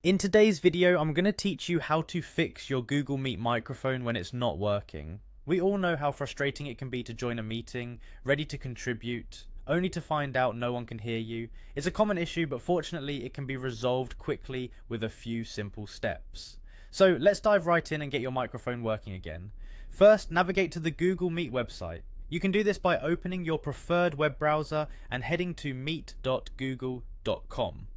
In today's video, I'm going to teach you how to fix your Google Meet microphone when it's not working. We all know how frustrating it can be to join a meeting, ready to contribute, only to find out no one can hear you. It's a common issue, but fortunately it can be resolved quickly with a few simple steps. So let's dive right in and get your microphone working again. First, navigate to the Google Meet website. You can do this by opening your preferred web browser and heading to meet.google.com.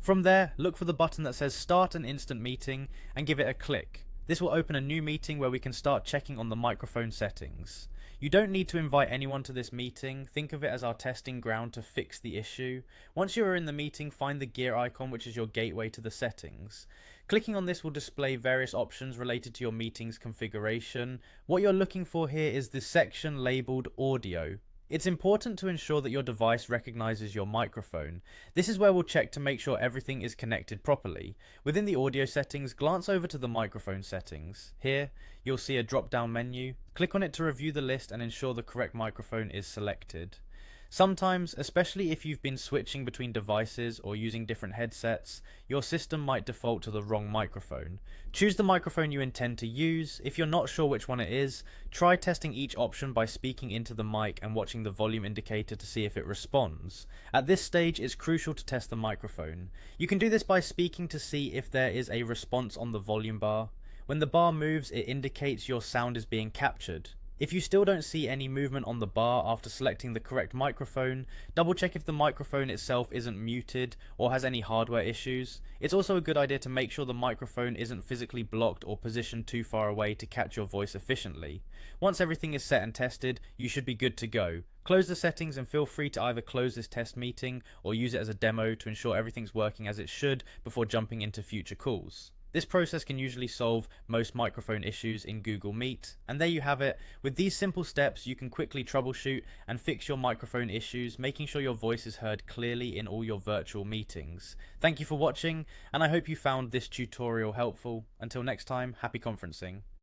From there, look for the button that says Start an Instant Meeting and give it a click. This will open a new meeting where we can start checking on the microphone settings. You don't need to invite anyone to this meeting, think of it as our testing ground to fix the issue. Once you are in the meeting, find the gear icon, which is your gateway to the settings. Clicking on this will display various options related to your meeting's configuration. What you're looking for here is the section labeled Audio. It's important to ensure that your device recognizes your microphone. This is where we'll check to make sure everything is connected properly. Within the audio settings, glance over to the microphone settings. Here, you'll see a drop-down menu. Click on it to review the list and ensure the correct microphone is selected. Sometimes, especially if you've been switching between devices or using different headsets, your system might default to the wrong microphone. Choose the microphone you intend to use. If you're not sure which one it is, try testing each option by speaking into the mic and watching the volume indicator to see if it responds. At this stage, it's crucial to test the microphone. You can do this by speaking to see if there is a response on the volume bar. When the bar moves, it indicates your sound is being captured. If you still don't see any movement on the bar after selecting the correct microphone, double check if the microphone itself isn't muted or has any hardware issues. It's also a good idea to make sure the microphone isn't physically blocked or positioned too far away to catch your voice efficiently. Once everything is set and tested, you should be good to go. Close the settings and feel free to either close this test meeting or use it as a demo to ensure everything's working as it should before jumping into future calls. This process can usually solve most microphone issues in Google Meet. And there you have it. With these simple steps, you can quickly troubleshoot and fix your microphone issues, making sure your voice is heard clearly in all your virtual meetings. Thank you for watching, and I hope you found this tutorial helpful. Until next time, happy conferencing.